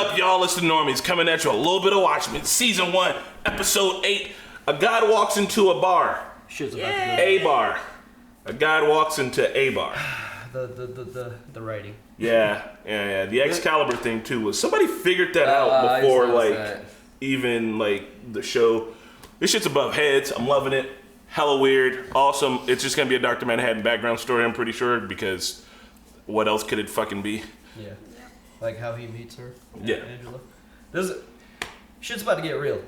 up, y'all? It's the Normies coming at you. A little bit of Watchmen. Season 1, Episode 8. A god walks into a bar. Shit's about to go. Abar. A god walks into Abar. The writing. Yeah. The Excalibur thing too was somebody figured that out before even the show. This shit's above heads. I'm loving it. Hella weird. Awesome. It's just gonna be a Dr. Manhattan background story, I'm pretty sure, because what else could it fucking be? Yeah. Like how he meets her. Yeah. Angela. Shit's about to get real.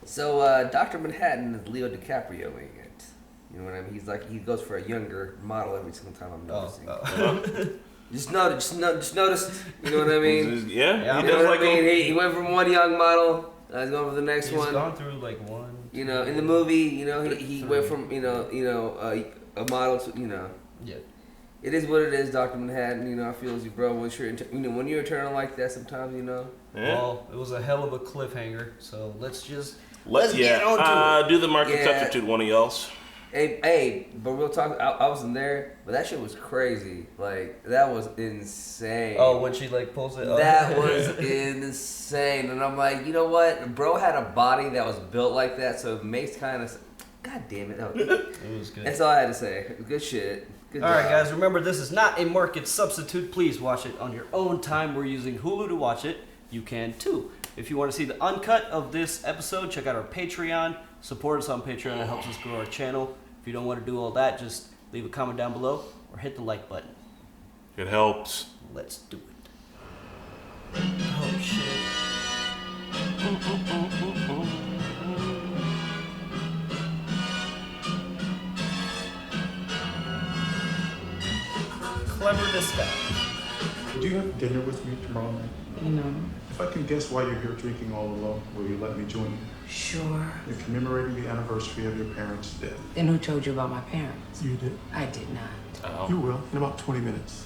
So Dr. Manhattan is Leo DiCaprio-ing it. You know what I mean? He goes for a younger model every single time I'm noticing. Just notice. You know what I mean? Yeah. He does what I mean? He went from one young model. He's going for the next one. He's gone through one. You know, in the movie, he went from a model to Yeah. It is what it is, Dr. Manhattan. I feel as you, bro. When you're eternal like that, sometimes Yeah. Well, it was a hell of a cliffhanger. So let's get on to it. Do the market substitute, one of y'all's. Hey, but real talk, I wasn't there, but that shit was crazy. That was insane. Oh, when she pulls it up? That was insane. And I'm like, you know what? Bro had a body that was built like that, so it makes kind of... God damn it. It was good. That's all I had to say. Good shit. Good job. All right, guys, remember, this is not a market substitute. Please watch it on your own time. We're using Hulu to watch it. You can, too. If you want to see the uncut of this episode, check out our Patreon. Support us on Patreon. It helps us grow our channel. If you don't want to do all that, just leave a comment down below or hit the like button. It helps. Let's do it. Oh, shit. Clever disguise. Do you have dinner with me tomorrow night? No. If I can guess why you're here drinking all alone, will you let me join you? Sure. You're commemorating the anniversary of your parents' death. Then who told you about my parents? You did. I did not. Oh. You will, in about 20 minutes.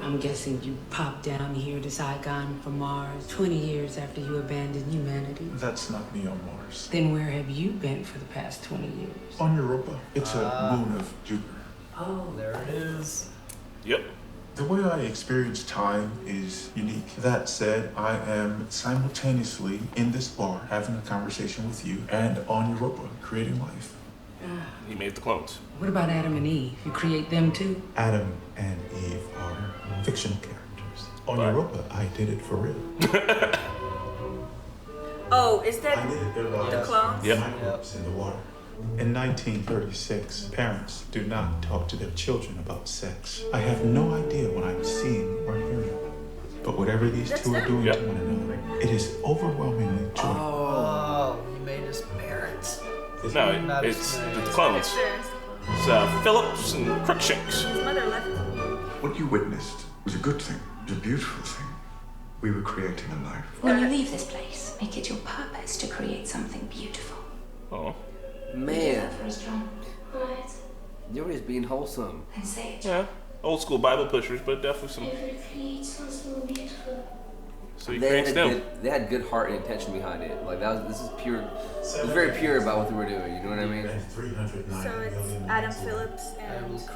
I'm guessing you popped down here to Saigon from Mars 20 years after you abandoned humanity. That's not me on Mars. Then where have you been for the past 20 years? On Europa. It's a moon of Jupiter. Oh. There it is. Yep. The way I experience time is unique. That said, I am simultaneously in this bar having a conversation with you and on Europa creating life. He made the clones. What about Adam and Eve? You create them too? Adam and Eve are fictional characters. On Europa, I did it for real. Oh, is that I did it. Their lives. the clones? Yep. Microbes in the water. In 1936, parents do not talk to their children about sex. I have no idea what I'm seeing or hearing. But whatever these two are doing to one another, it is overwhelmingly joyful. Oh, he made his parents. No, it's the clones. It's Phillips and Crookshanks. His mother left him. What you witnessed was a good thing. It was a beautiful thing. We were creating a life. When you leave this place, make it your purpose to create something beautiful. Oh. Man, First, John. Right. you're just being wholesome. And say it. Yeah. Old school Bible pushers, but definitely some. Every create something beautiful. So he creates them. They had good heart and intention behind it. This is pure. It was very pure about what they were doing. You know what I mean? So it's Adam Phillips and Eve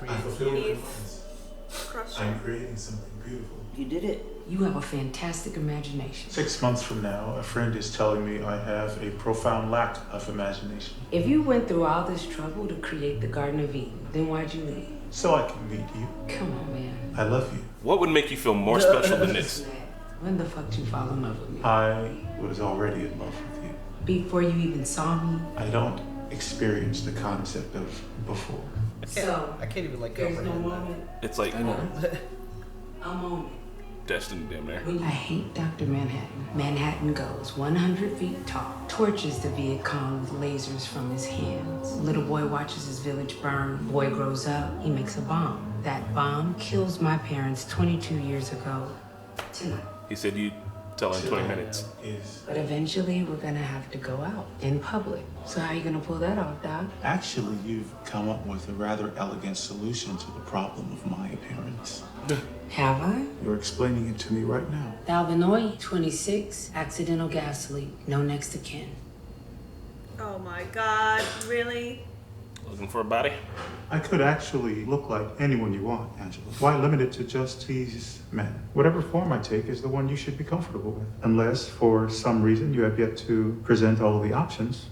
Crusher. I'm creating something beautiful. You did it. You have a fantastic imagination. 6 months from now, a friend is telling me I have a profound lack of imagination. If you went through all this trouble to create the Garden of Eden, then why'd you leave? So I can meet you. Come on, man. I love you. What would make you feel more special than this? When the fuck did you fall in love with me? I was already in love with you. Before you even saw me? I don't experience the concept of before. So, I can't even there's no comprehend that. moment. It's like A moment. destiny, damn near. I hate Dr. Manhattan. Manhattan goes 100 feet tall, torches the Viet Cong with lasers from his hands. Little boy watches his village burn. Boy grows up, he makes a bomb. That bomb kills my parents 22 years ago tonight. He said you tell in 20 minutes. But eventually, we're gonna have to go out in public. So how you gonna pull that off, Doc? Actually, you've come up with a rather elegant solution to the problem of my appearance. Have I? You're explaining it to me right now. Albinoy, 26, accidental gas leak, no next of kin. Oh my God, really? Looking for a body? I could actually look like anyone you want, Angela. Why limit it to just these men? Whatever form I take is the one you should be comfortable with. Unless, for some reason, you have yet to present all of the options.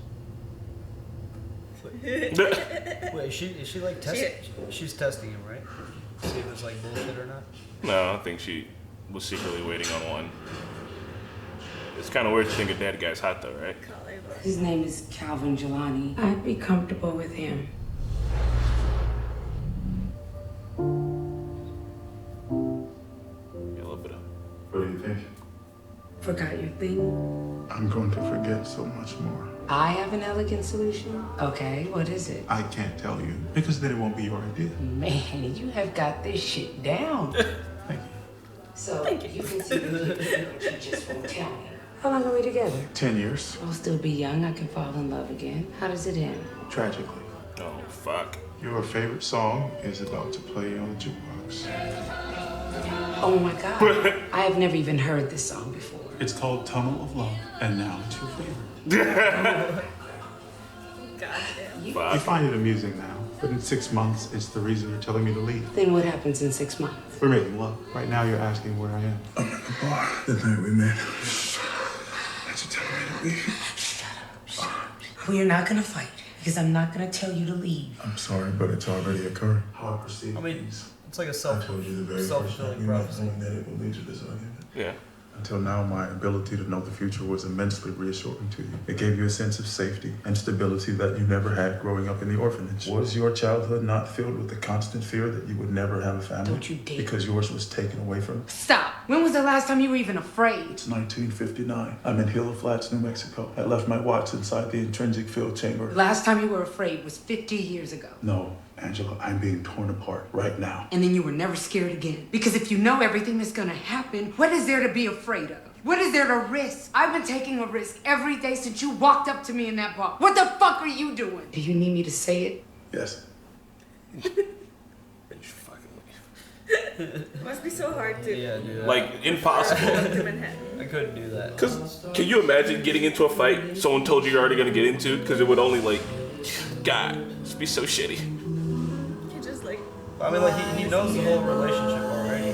Wait, is she like testing? She's testing him, right? See if it's like bullshit or not. No, I think she was secretly waiting on one. It's kind of weird to think a dead guy's hot though, right? His name is Calvin Jelani. I'd be comfortable with him. Yeah, a little bit of. What do you think? Forgot your thing? I'm going to forget so much more. I have an elegant solution. Okay, what is it? I can't tell you, because then it won't be your idea. Man, you have got this shit down. Thank you. So, you can see the future, but you just won't tell me. How long are we together? 10 years. I'll still be young. I can fall in love again. How does it end? Tragically. Oh, fuck. Your favorite song is about to play on the jukebox. Oh my God. I have never even heard this song before. It's called Tunnel of Love, and now it's your favorite. Goddamn. You find it amusing now, but in 6 months, it's the reason you're telling me to leave. Then what happens in 6 months? We're making love. Right now, you're asking where I am. I'm at the bar the night we met. That's a tell me to leave. Shut up. We are not gonna fight, because I'm not gonna tell you to leave. I'm sorry, but it's already occurred. How I perceive things. It's like a I told you the very first time we met that it would lead to this argument. Yeah. Until now, my ability to know the future was immensely reassuring to you. It gave you a sense of safety and stability that you never had growing up in the orphanage. Was your childhood not filled with the constant fear that you would never have a family? Don't you dare. Because yours was taken away from you? Stop. When was the last time you were even afraid? It's 1959. I'm in Gila Flats, New Mexico. I left my watch inside the intrinsic field chamber. Last time you were afraid was 50 years ago. No, Angela, I'm being torn apart right now. And then you were never scared again. Because if you know everything that's gonna happen, what is there to be afraid of? What is there to risk? I've been taking a risk every day since you walked up to me in that bar. What the fuck are you doing? Do you need me to say it? Yes. Must be so hard to. Yeah, dude. Like, impossible. to Manhattan. I couldn't do that. Because can you imagine getting into a fight someone told you you're already going to get into? Because it would only, like, God, it'd be so shitty. You just like. I mean, like, he knows the whole relationship already.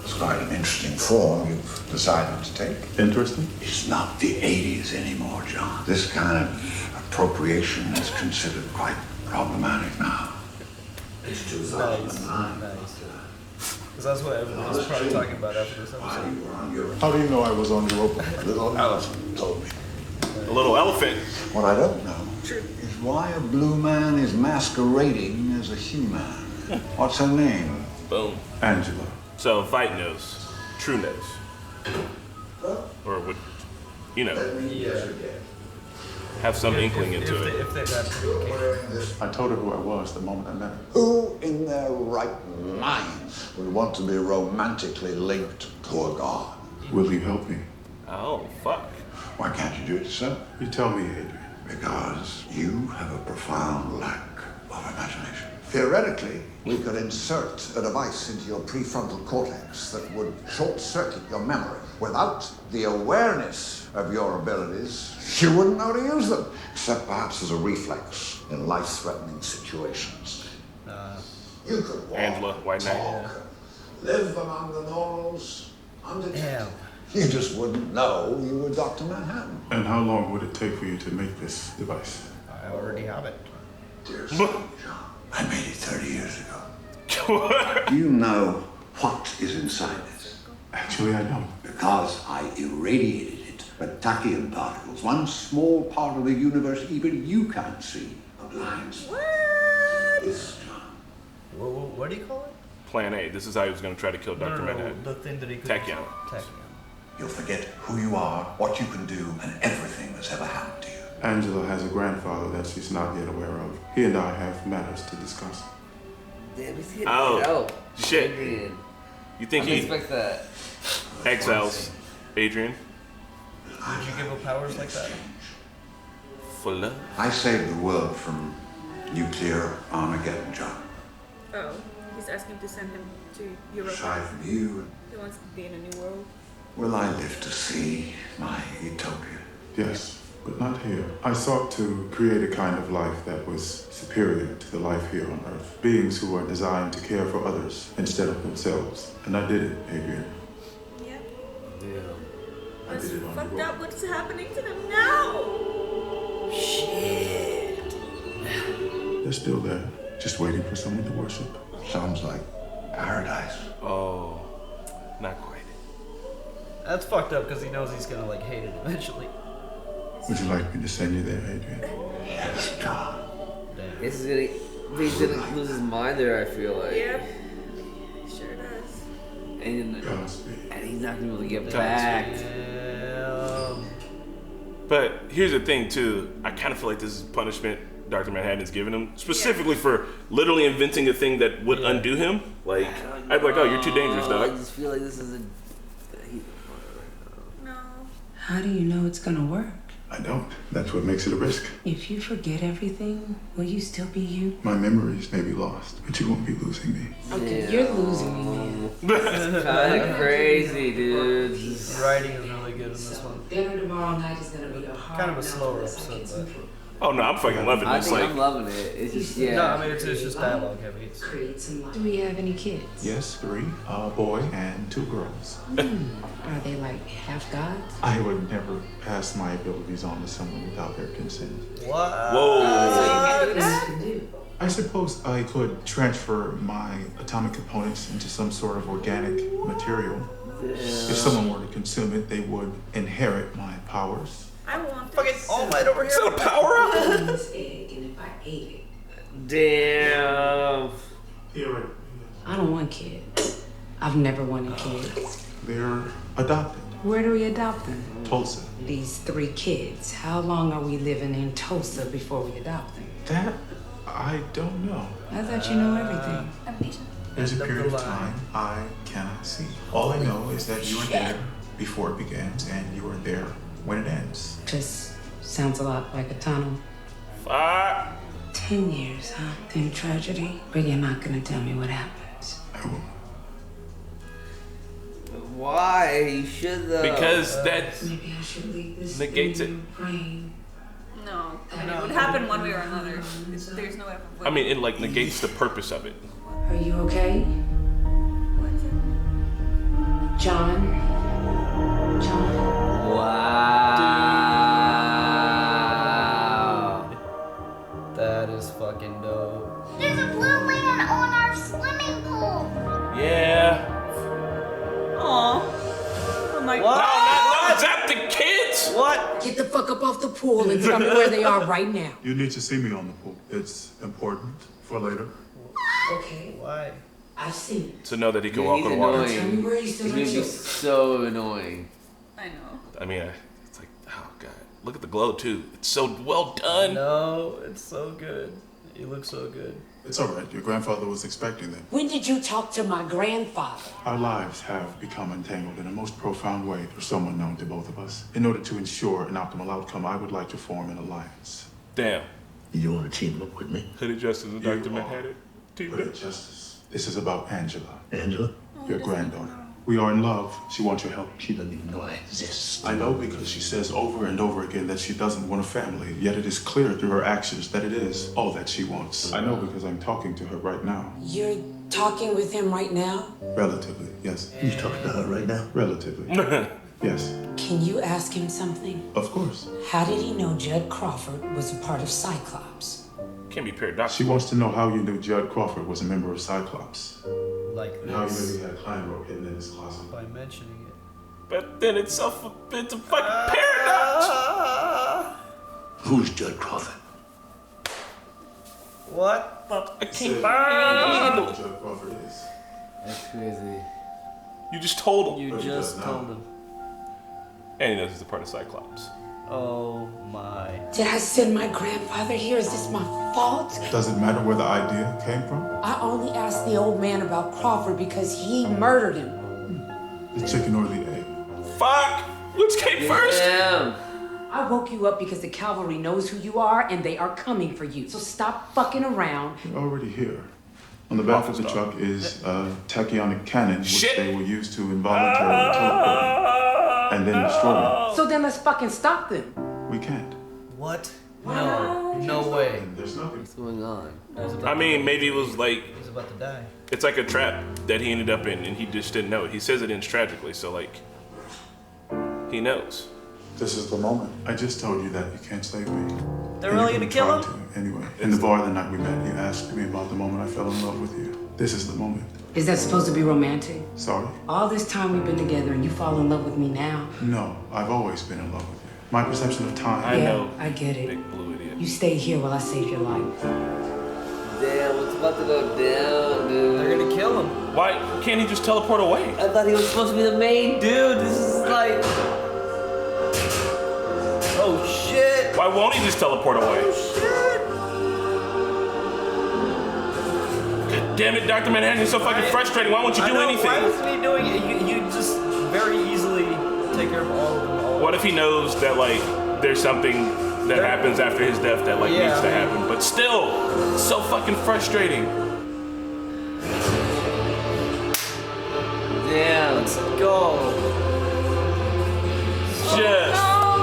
It's quite an interesting form you've decided to take. Interesting? It's not the 80s anymore, John. This kind of appropriation is considered quite problematic now. It's 2009. Nice. Because that's what everyone's probably talking about after this episode. How do you know I was on your open? A little elephant told me. A little elephant. What I don't know is why a blue man is masquerading as a human. What's her name? Boom. Angela. So, Vite knows. True knows. Or would, you know, have some inkling into it. If they got communication. I told her who I was the moment I met her. Who in their right mind would want to be romantically linked to a god? Will you help me? Oh, fuck. Why can't you do it yourself? You tell me, Adrian. Because you have a profound lack of imagination. Theoretically, we could insert a device into your prefrontal cortex that would short-circuit your memory. Without the awareness of your abilities, you wouldn't know to use them, except perhaps as a reflex in life-threatening situations. You could walk, Angela, White Knight. talk, live among the normals, undetected. Damn. You just wouldn't know you were Dr. Manhattan. And how long would it take for you to make this device? I already have it. Dear son, John, I made it 30 years ago. Do you know what is inside it? Actually, I don't. Because I irradiated it with tachyon particles, one small part of the universe even you can't see. A blind spot. This, John. What do you call it? Plan A. This is how he was going to try to kill Dr. Manhattan. The thing that he could. Tachyon. You'll forget who you are, what you can do, and everything that's ever happened to you. Angela has a grandfather that she's not yet aware of. He and I have matters to discuss. Damn, he's hitting Oh, it out. shit. Adrian. You think I didn't he expect that. exiles Adrian? Would you give him powers like that? For love? I saved the world from nuclear Armageddon, John. Oh, he's asking to send him to Europe. Aside from you, He wants to be in a new world. will I live to see my utopia? Yes. but not here. I sought to create a kind of life that was superior to the life here on Earth. Beings who are designed to care for others instead of themselves. And I did it, Adrian. Yep. I That's did it on fucked your up. What's happening to them now? Shit. They're still there, just waiting for someone to worship. Sounds like paradise. Oh, not quite. That's fucked up because he knows he's gonna like hate it eventually. Would you like me to send you there, Adrian? Yes, John. Damn. He's gonna lose his mind there, I feel like. Yep. Sure does. And Godspeed. he's not gonna be able to get back. But here's the thing too. I kind of feel like this is punishment Dr. Manhattan is giving him, specifically for literally inventing a thing that would undo him. Like, I'd be like, oh, you're too dangerous, I dog. just feel like this is a. No. How do you know it's gonna work? I don't. That's what makes it a risk. If you forget everything, will you still be you? My memories may be lost, but you won't be losing me. Okay, Yeah. you're losing me, man. Kind of crazy, dude. The writing is really good in this one. Dinner tomorrow night is gonna be a hard Kind of a no slower unless I episode, get some but- proof. Oh no, I'm fucking loving I this. think Like, I'm loving it. It's just, yeah. No, I mean it's just dialogue heavy. It's, Create some life. Do we have any kids? Yes, 3, a boy and 2 girls. Are they like half gods? I would never pass my abilities on to someone without their consent. what? whoa. So you can do What that? can do? I suppose I could transfer my atomic components into some sort of organic material. If someone were to consume it, they would inherit my powers. I want Fucking this. All Might over here. Is that a power up? This egg, and if I ate it, Damn. Theoretically, I don't want kids. I've never wanted kids. they're adopted. Where do we adopt them? Tulsa. These 3 kids. How long are we living in Tulsa before we adopt them? That, I don't know. I thought you know everything. Amnesia. There's a End of period the of time I cannot see. All I know is that you were there before it begins, and you are there when it ends. Just sounds a lot like a tunnel. Fuck. 10 years, huh? In tragedy? But you're not gonna tell me what happens. I will. Why? You should though. Because that Maybe I should leave this negates thing brain. No. I mean, it would happen one way or another. There's no way. I mean, it like negates the purpose of it. Are you okay? What is it? John? John? Wow. That is fucking dope. There's a blue man on our swimming pool. Yeah. Aw. Oh my What? god. No, zap the kids. What? Get the fuck up off the pool and tell me where they are right now. You need to see me on the pool. It's important for later. Okay, Why? I've seen it. To know that he can Yeah, walk he's on water. Tell me annoying. where you He's still gonna be so annoying. I know. I mean, it's like, oh god, look at the glow too. It's so well done. No, it's so good. You look so good. It's all right. Your grandfather was expecting them. When did you talk to my grandfather? Our lives have become entangled in a most profound way for someone known to both of us. In order to ensure an optimal outcome, I would like to form an alliance. Damn. You want to team up with me? Hooded Justice and Dr. You Manhattan. are But Justice. This is about Angela, Angela? your granddaughter. We are in love. She wants your help. She doesn't even know I exist. I know because she says over and over again that she doesn't want a family, yet it is clear through her actions that it is all that she wants. I know because I'm talking to her right now. You're talking with him right now? Relatively, yes. You talking to her right now? Relatively. Yes, Can you ask him something? of course. How did he know Judd Crawford was a part of Cyclops? Can't be paradoxical. She wants to know how you knew Judd Crawford was a member of Cyclops. Like And how you this. knew he had Klein rope hidden in his closet. By mentioning it. But then it's a fucking paradox. Who's Judd Crawford? What? I can't. I know who Judd Crawford is. That's crazy. You just told him. You But he just does told now. him. And he knows he's a part of Cyclops. Oh my. Did I send my grandfather here? Is this my fault? Does it matter where the idea came from? I only asked the old man about Crawford because he murdered him. The chicken or the egg? Fuck! Which came first? Damn. I woke you up because the cavalry knows who you are and they are coming for you. So stop fucking around. They're already here. On the back of the truck is a tachyonic cannon, which Shit. they will use to involuntarily teleport and then destroy me. So then let's fucking stop them. We can't. What? No way. There's nothing. What's going on? I mean, maybe it was like He's about to die. it's like a trap that he ended up in, and he just didn't know it. He says it ends tragically, so like he knows. This is the moment. I just told you that you can't save me. They're really gonna kill him? Anyway, in the bar the night we met, you asked me about the moment I fell in love with you. This is the moment. Is that supposed to be romantic? Sorry? All this time we've been together and you fall in love with me now? No, I've always been in love with you. My perception of time. I know. I get it. Big blue idiot. You stay here while I save your life. Damn, what's about to go down, dude? They're gonna kill him. Why can't he just teleport away? I thought he was supposed to be the main dude. This is like... Oh shit! Why won't he just teleport away? God damn it, Dr. Manhattan, you're so fucking frustrating. Why won't you do anything? Why is he doing it? You just very easily take care of all of them. What if he knows that like there's something that happens after his death that like needs to happen? But still, it's so fucking frustrating. Damn. Let's go. Just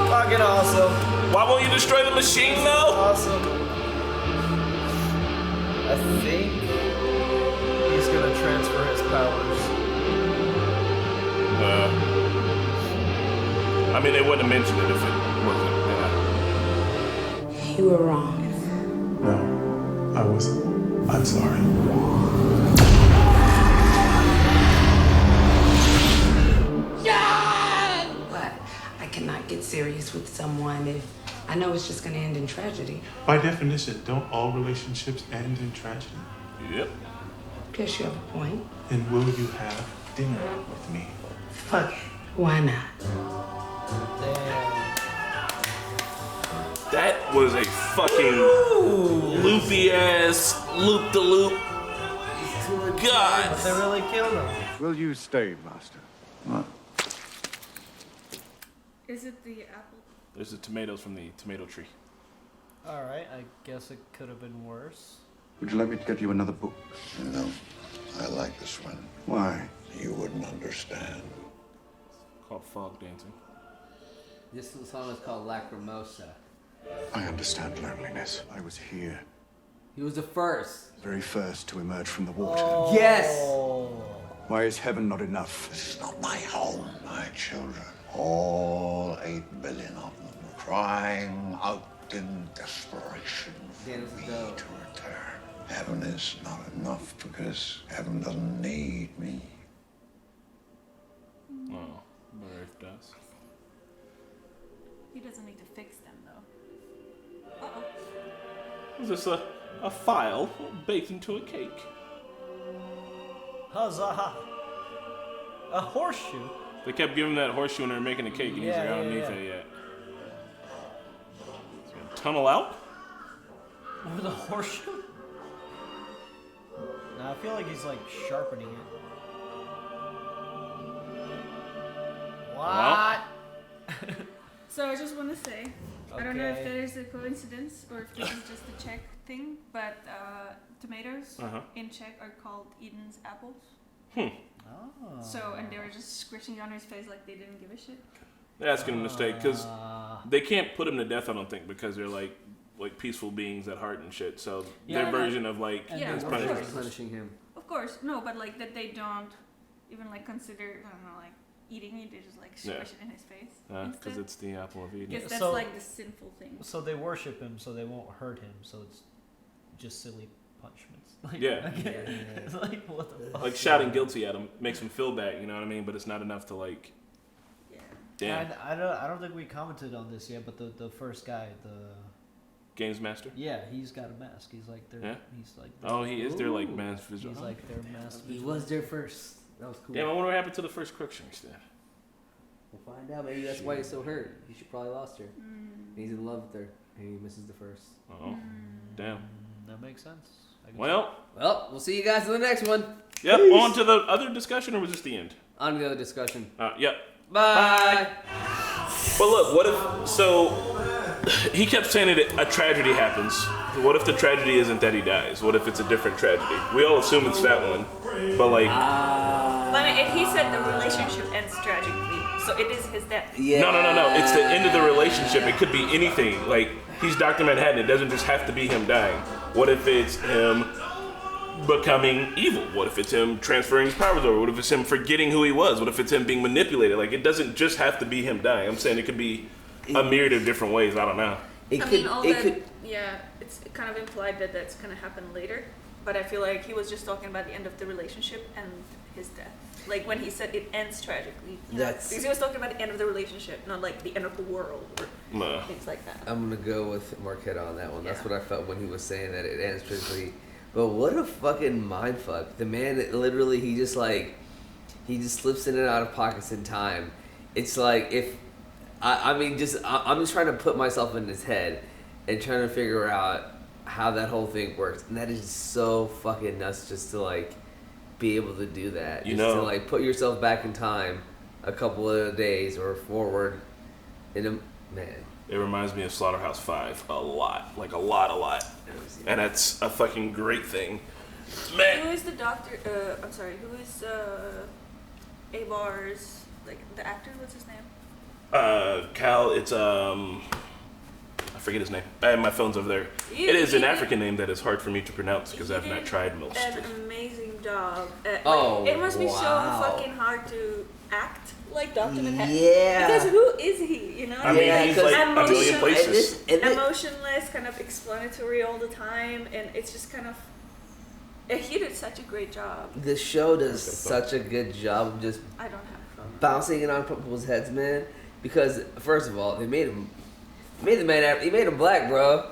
fucking awesome. Why won't you destroy the machine though? Awesome. I think he's gonna transfer his powers. I mean, they wouldn't have mentioned it if it wasn't. You were wrong. No, I wasn't. I'm sorry. But I cannot get serious with someone if I know it's just gonna end in tragedy. By definition, don't all relationships end in tragedy? Yep. Guess you have a point. And will you have dinner with me? Fuck it. Why not? That was a fucking loopy ass loop-de-loop. God. But they really killed him. Will you stay, Master? What? Is it the apple? There's the tomatoes from the tomato tree. Alright, I guess it could have been worse. Would you like me to get you another book? No, I like this one. Why? You wouldn't understand. It's called fog dancing. This song is called Lacrimosa. I understand loneliness. I was here. He was the first. The very first to emerge from the water. Oh. Yes! Why is heaven not enough? This is not my home, my children. All 8 billion of them crying out in desperation for me to return. Heaven is not enough because heaven doesn't need me. Oh, but Earth does. He doesn't need to fix them though. Is this a file baked into a cake? Huzzah! A horseshoe? They kept giving that horseshoe and they're making a cake, and he's like, I don't need that yet. He's gonna tunnel out? With a horseshoe? No, I feel like he's like sharpening it. What? So I just want to say, I don't know if Okay. that is a coincidence or if this is just a Czech thing, but tomatoes in Czech are called Eden's apples. Oh. So, and they were just squishing on his face like they didn't give a shit. That's a mistake, because they can't put him to death, I don't think, because they're like peaceful beings at heart and shit. So their version of like his punishment. Punishing him. Of course, no, but like that they don't even like consider, I don't know, like eating it, they just like squish it in his face. Because it's the apple of Eden. Because that's So- like the sinful thing. So they worship him, so they won't hurt him. So it's just silly punishments. Like, Yeah. It's like what the fuck? Like shouting guilty at him makes him feel bad, you know what I mean? But it's not enough to like. Yeah. Damn. I don't think we commented on this yet, but the first guy, Games Master. yeah, he's got a mask. He's like their. Yeah? He's like. Oh, he is their like mass visual. He's like their mask. He was there first. That was cool. Damn, I wonder what happened to the first Crookshanks then. We'll find out. Maybe that's why he's so hurt. He should probably lost her. He's in love with her, and he misses the first. Oh, damn. That makes sense. I guess. Well, we'll see you guys in the next one. yep. Peace. On to the other discussion, or was this the end? On to the other discussion. Yep. Bye. But look, what if? So he kept saying that a tragedy happens. What if the tragedy isn't that he dies? What if it's a different tragedy? We all assume it's that one, but like, But if he said the relationship ends tragically, So it is his death. Yeah. No. It's the end of the relationship. It could be anything. Like, he's Dr. Manhattan. It doesn't just have to be him dying. What if it's him becoming evil? What if it's him transferring his powers over? What if it's him forgetting who he was? What if it's him being manipulated? Like, it doesn't just have to be him dying. I'm saying it could be a myriad of different ways. I don't know. Yeah, it's kind of implied that that's going to happen later. But I feel like he was just talking about the end of the relationship and his death. Like when he said it ends tragically. Because he was talking about the end of the relationship, not like the end of the world or things like that. I'm going to go with Marquette on that one. That's what I felt when he was saying that it ends tragically. But what a fucking mindfuck. The man, literally, he just slips in and out of pockets in time. It's like if, I'm just trying to put myself in his head and trying to figure out how that whole thing works. And that is just so fucking nuts just to, like, be able to do that. To, like, put yourself back in time a couple of days or forward in a, man. It reminds me of Slaughterhouse-5 a lot. Like, a lot. And that's a fucking great thing. Man. Who is the doctor, who is Abar's, like, the actor, what's his name? Cal, it's, I forget his name. My phone's over there. It is an African name that is hard for me to pronounce because I've not tried most. An amazing job. It must be so fucking hard to act like Dr. Manhattan. Yeah. Because who is he? You know what I mean? He's like a million places. Emotionless, kind of explanatory all the time, and it's just kind of. He did such a great job. The show does such a good job of just bouncing it on people's heads, man. Because first of all, they made him black, bro.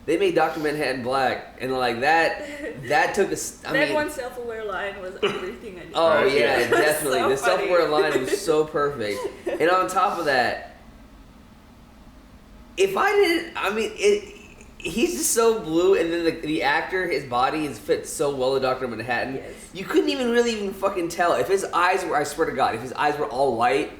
They made Dr. Manhattan black, and like that took us. That one self-aware line was everything I did. Oh yeah, definitely. So the self-aware line was so perfect, and on top of that, he's just so blue, and then the actor, his body is fit so well to Dr. Manhattan. Yes. You couldn't even fucking tell if his eyes were. I swear to God, if his eyes were all white.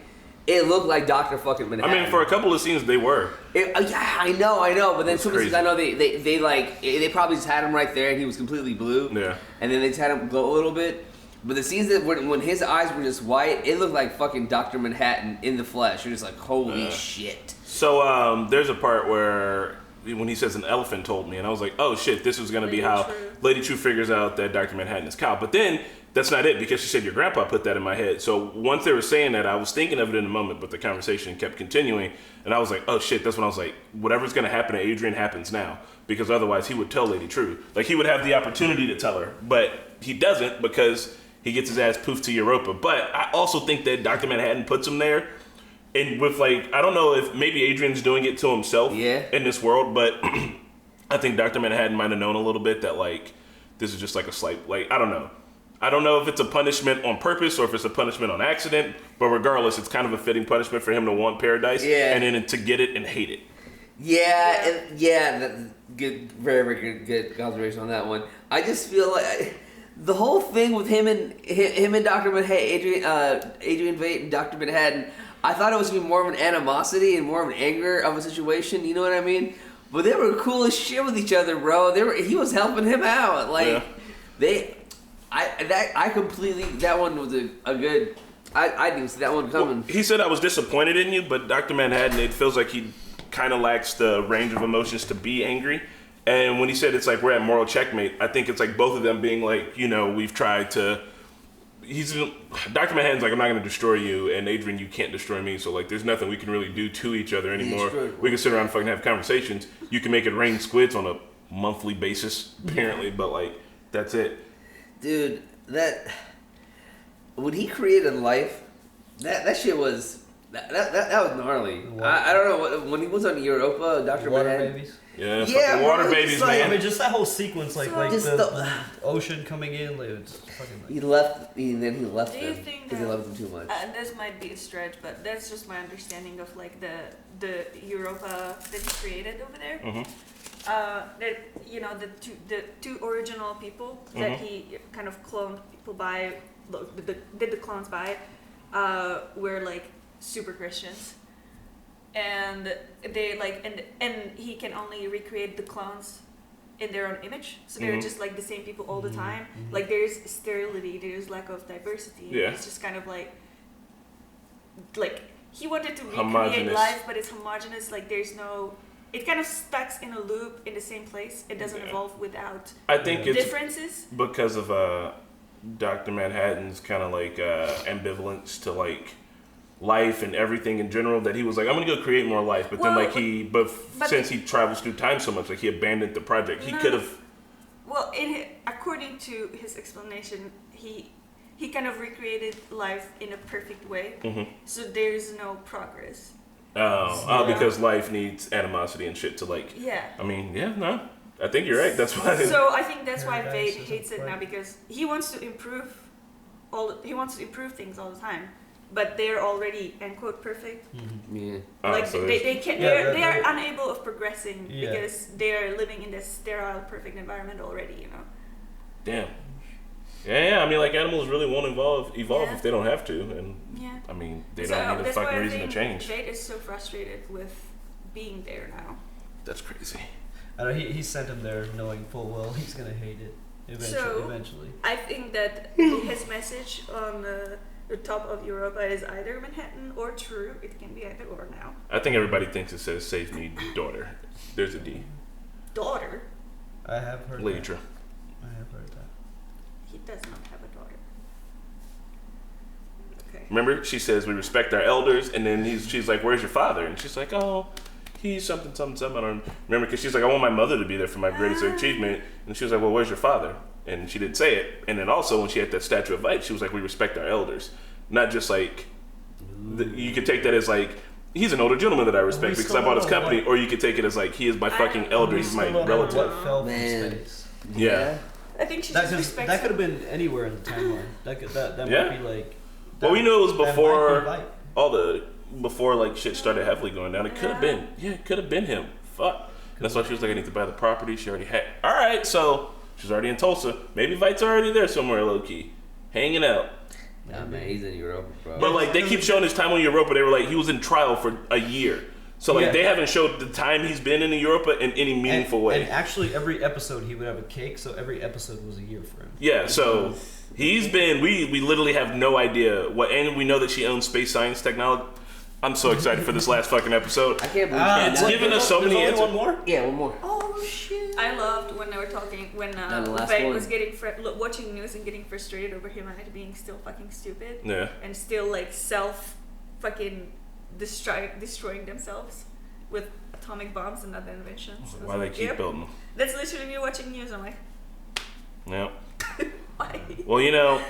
It looked like Dr. fucking Manhattan. I mean, for a couple of scenes, they were. Yeah, I know. But then some scenes, I know they probably just had him right there, and he was completely blue. Yeah. And then they just had him glow a little bit. But the scenes that when his eyes were just white, it looked like fucking Dr. Manhattan in the flesh. You're just like, holy shit. So there's a part where when he says an elephant told me, and I was like, oh shit, this was gonna be how Lady True figures out that Dr. Manhattan is Cal. But then. That's not it, because she said your grandpa put that in my head. So once they were saying that, I was thinking of it in a moment, but the conversation kept continuing. And I was like, oh shit, that's when I was like, whatever's going to happen to Adrian happens now. Because otherwise he would tell Lady True. Like, he would have the opportunity to tell her, but he doesn't because he gets his ass poofed to Europa. But I also think that Dr. Manhattan puts him there. And with, like, I don't know if maybe Adrian's doing it to himself in this world, but I think Dr. Manhattan might have known a little bit that, like, this is just like a slight, like, I don't know. I don't know if it's a punishment on purpose or if it's a punishment on accident, but regardless, it's kind of a fitting punishment for him to want paradise and then to get it and hate it. Good, very, very good observation on that one. I just feel like the whole thing with him and Dr. Manhattan, Adrian Veidt and Dr. Manhattan, I thought it was gonna be more of an animosity and more of an anger of a situation. You know what I mean? But they were cool as shit with each other, bro. He was helping him out, like that one was a good. I didn't see that one coming. Well, he said I was disappointed in you, but Dr. Manhattan, it feels like he kind of lacks the range of emotions to be angry. And when he said it's like we're at moral checkmate, I think it's like both of them being like, you know, we've tried to. Dr. Manhattan's like, I'm not going to destroy you, and Adrian, you can't destroy me. So like, there's nothing we can really do to each other anymore. We can sit around and fucking have conversations. You can make it rain squids on a monthly basis, apparently, but like, that's it. Dude, when he created life, that shit was that was gnarly. I don't know when he was on Europa, Dr. Manhattan. Babies. Yeah, water babies, like, man. I mean, just that whole sequence, like the ocean coming in, like, it's fucking. Like, he left them because he loved them too much. This might be a stretch, but that's just my understanding of like the Europa that he created over there. Mm-hmm. That the two original people that he kind of cloned people by, did the clones by, were like super Christians, and they like and he can only recreate the clones in their own image, so they're just like the same people all the time. Like there's sterility, there's lack of diversity. Yeah. It's just kind of like like he wanted to recreate Homogeneous. life, but it's homogenous. Like there's no. It kind of stucks in a loop in the same place. It doesn't evolve without I think it's differences. because of Dr. Manhattan's kind of like ambivalence to like life and everything in general, that he was like, I'm gonna go create more life, but then like but since he travels through time so much, like he abandoned the project. He could have. Well, according to his explanation, he kind of recreated life in a perfect way, so there's no progress. Because life needs animosity and shit to like. Yeah. I mean, no. I think you're right. That's why. So I think that's why Vade hates it now, because he wants to improve things all the time, but they're already end quote perfect. Yeah. Like so they can't. They are unable of progressing because they are living in this sterile, perfect environment already. You know. Damn. Yeah. I mean, like animals really won't evolve if they don't have to, and I mean, they don't need a fucking reason to change. Vade is so frustrated with being there now. That's crazy. I know he sent him there knowing full well he's gonna hate it eventually. I think that his message on the top of Europa is either Manhattan or True. It can be either or now. I think everybody thinks it says "Save me, daughter." There's a D. Daughter. I have heard Lady that. True. I have heard that. He does not have a daughter. Okay. Remember, she says we respect our elders, and then she's like, "Where's your father?" And she's like, "Oh, he's something." I don't remember, because she's like, "I want my mother to be there for my greatest achievement," and she was like, "Well, where's your father?" And she didn't say it. And then also when she had that statue of light, she was like, "We respect our elders," not just like you could take that as like he's an older gentleman that I respect because I bought his company, or you could take it as like he is my fucking elder, he's my relative. What fell from space? Yeah. I think she that just respects that could have been anywhere in the timeline. That might be like. Well, we knew it was before right. before like shit started heavily going down. It could have been. Yeah, it could have been him. Fuck. That's why she was like, I need to buy the property. She already had. All right, so she's already in Tulsa. Maybe Vite's already there somewhere, low key, hanging out. Nah, man, he's in Europa, bro. But like they keep showing his time in Europa. They were like he was in trial for a year. So like they haven't showed the time he's been in Europa in any meaningful way. And actually, every episode he would have a cake. So every episode was a year for him. Yeah. So he's been. We literally have no idea what. And we know that she owns space science technology. I'm so excited for this last fucking episode. I can't believe it's given us so many answers. One more? Yeah, one more. Oh shit! I loved when they were talking when Vade was getting watching news and getting frustrated over humanity being still fucking stupid. Yeah. And still like fucking destroying themselves with atomic bombs and other inventions. Why they keep building them? That's literally me watching news. I'm like, yeah. why? Well,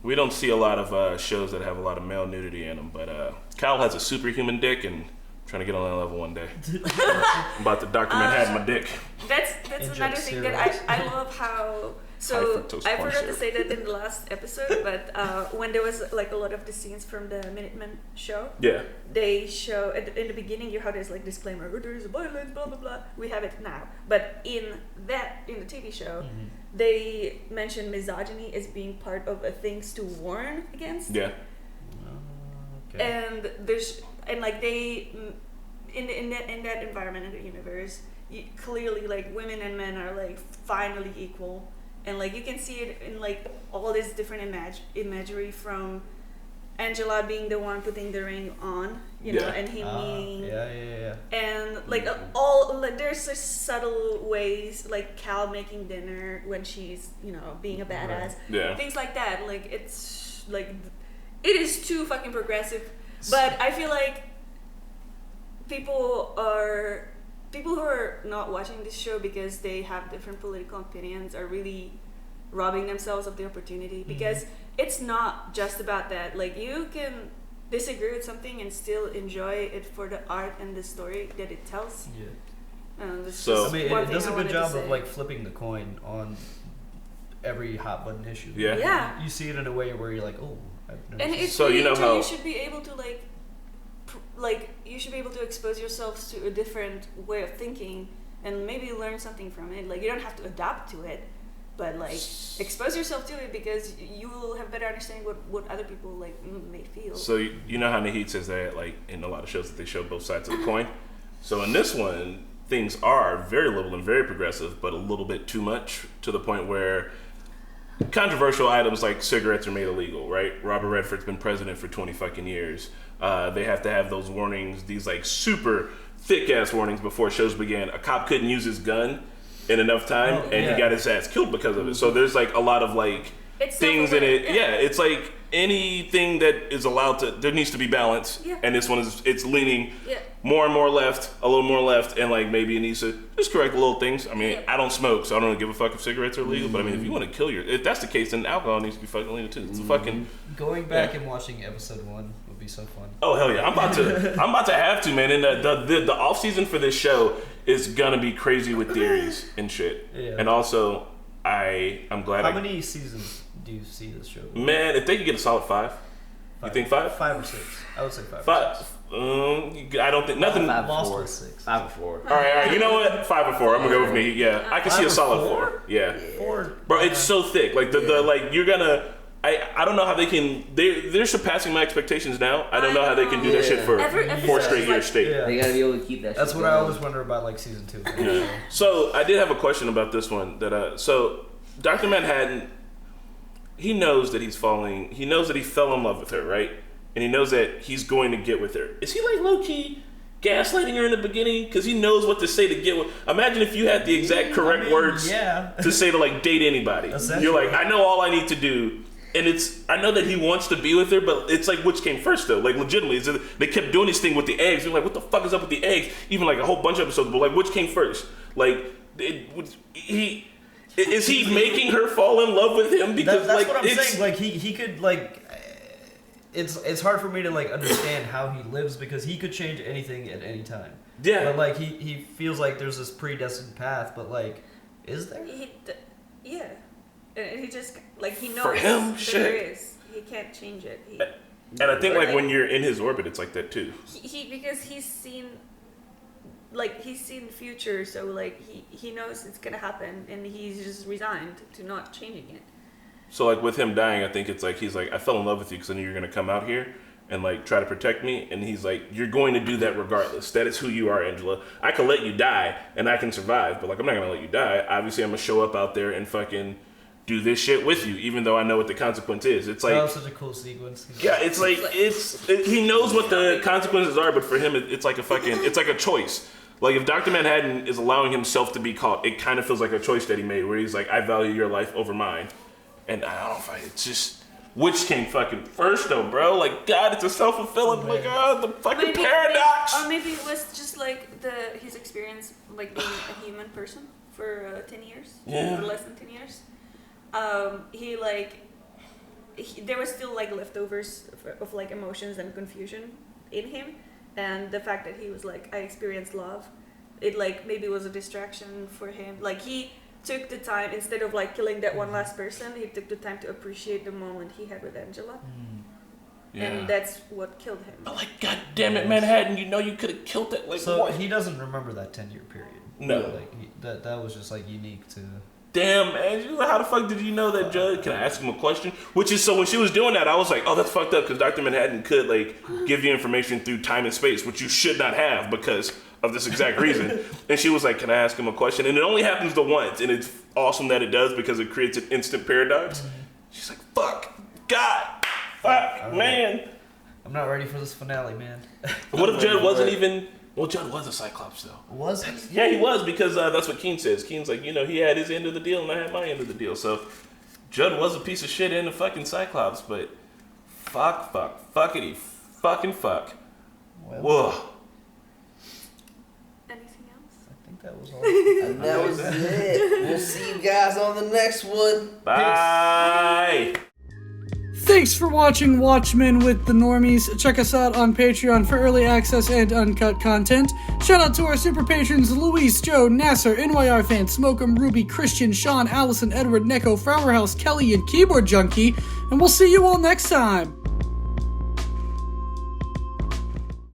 we don't see a lot of shows that have a lot of male nudity in them, but Kyle has a superhuman dick, and I'm trying to get on that level one day. I'm about to Dr. Manhattan my dick. That's another thing that I love how. So I forgot to say that in the last episode, but when there was like a lot of the scenes from the Minutemen show, they show in the beginning how there's like disclaimer, there's violence, blah blah blah. We have it now, but in the TV show, they mention misogyny as being part of things to warn against. Yeah. Okay. And there's like they in that environment in the universe, clearly like women and men are like finally equal. And like you can see it in like all this different imagery from Angela being the one putting the ring on, know, and him being and like there's just subtle ways like Cal making dinner when she's being a badass, things like that. Like it's like it is too fucking progressive, but I feel like people who are not watching this show because they have different political opinions are really robbing themselves of the opportunity, because it's not just about that. Like you can disagree with something and still enjoy it for the art and the story that it tells. So I mean, it does a good job of like flipping the coin on every hot button issue. Yeah. You see it in a way where you're like, oh. And it's really you should be able to you should be able to expose yourselves to a different way of thinking and maybe learn something from it. Like you don't have to adapt to it, but like expose yourself to it because you will have better understanding what other people like may feel. So you know how Nahid says that like in a lot of shows that they show both sides of the coin. So in this one, things are very liberal and very progressive, but a little bit too much to the point where controversial items like cigarettes are made illegal, right? Robert Redford's been president for 20 fucking years. They have to have those warnings, these like super thick ass warnings before shows began. A cop couldn't use his gun in enough time, and he got his ass killed because of it. So there's like a lot of like things in it. Yeah, it's like anything that is allowed to. There needs to be balance, and this one it's leaning more and more left, a little more left, and like maybe it needs to just correct little things. I mean, I don't smoke, so I don't give a fuck if cigarettes are legal. But I mean, if you want to kill if that's the case, then alcohol needs to be fucking legal too. It's fucking going back and watching episode 1 would be so fun. Oh hell yeah, I'm about to have to, man. And the off season for this show is gonna be crazy with theories and shit. Yeah. And also, I'm glad. How many seasons do you see this show? Man, if they could get a solid 5. You think 5? 5 or 6. I would say 5. 5. I don't think nothing. 5 or 6. 5 or 4. All right. You know what? 5 or 4. I'm gonna go with me. Yeah, I can see a solid 4. Yeah. 4. Bro, it's so thick. Like the like you're gonna. I don't know how they can. They're surpassing my expectations now. I don't know how they can do that shit for 4 straight years straight. Yeah. They gotta be able to keep that. That's shit what going. I always wonder about like season 2. Yeah. So I did have a question about this one. So Dr. Manhattan, he knows that he's falling. He knows that he fell in love with her, right? And he knows that he's going to get with her. Is he like low key gaslighting her in the beginning? Because he knows what to say to get with. Imagine if you had the exact correct words to say to like date anybody. You're like, I know all I need to do. And I know that he wants to be with her, but it's like, which came first though? Like legitimately, they kept doing this thing with the eggs. You're like, what the fuck is up with the eggs? Even like a whole bunch of episodes, but like, which came first? Like, is he making her fall in love with him? Because that's like, what I'm saying. Like he could like, it's hard for me to like understand how he lives because he could change anything at any time. Yeah. But like he feels like there's this predestined path, but like, is there? Yeah. And he just, like, he knows for him, there is. He can't change it. And I think, like, when you're in his orbit, it's like that, too. Because he's seen the future, so, like, he knows it's gonna happen, and he's just resigned to not changing it. So, like, with him dying, I think it's like, he's like, I fell in love with you because I knew you were gonna come out here and, like, try to protect me. And he's like, you're going to do that regardless. That is who you are, Angela. I can let you die, and I can survive, but, like, I'm not gonna let you die. Obviously, I'm gonna show up out there and fucking do this shit with you, even though I know what the consequence is. It's like that was such a cool sequence. Yeah, it's like he knows what the consequences are, but for him, it's like it's like a choice. Like if Dr. Manhattan is allowing himself to be caught, it kind of feels like a choice that he made, where he's like, I value your life over mine, and I don't know if it's just which came fucking first though, bro. Like God, it's a self-fulfilling like the fucking paradox. Or maybe it was just like his experience like being a human person for 10 years, or less than 10 years. There was still like leftovers of like emotions and confusion in him, and the fact that he was like, I experienced love, it like maybe was a distraction for him. Like he took the time, instead of like killing that one last person, he took the time to appreciate the moment he had with Angela. Yeah. And that's what killed him. But like, God damn it, Manhattan, you know you could have killed that. Like, so what? He doesn't remember that 10-year period. No. Like that was just like unique to. Damn, Angela, how the fuck did you know that, Judge? Can I ask him a question? Which is, so when she was doing that, I was like, oh, that's fucked up, because Dr. Manhattan could, like, give you information through time and space, which you should not have because of this exact reason. And she was like, can I ask him a question? And it only happens the once, and it's awesome that it does because it creates an instant paradox. She's like, fuck, God, fuck, man. I'm not ready for this finale, man. What if Judd wasn't even... Well, Judd was a Cyclops, though. Was he? Yeah, he was, because that's what Keen says. Keen's like, he had his end of the deal, and I had my end of the deal. So, Judd was a piece of shit and a fucking Cyclops, but fuckity, fucking fuck. Well, whoa. Anything else? I think that was all. And that was it. We'll see you guys on the next one. Bye. Peace. Thanks for watching Watchmen with the Normies. Check us out on Patreon for early access and uncut content. Shout out to our super patrons Luis, Joe, Nasser, NYR Fan, Smoke'em, Ruby, Christian, Sean, Allison, Edward, Neko, Flower House, Kelly, and Keyboard Junkie. And we'll see you all next time.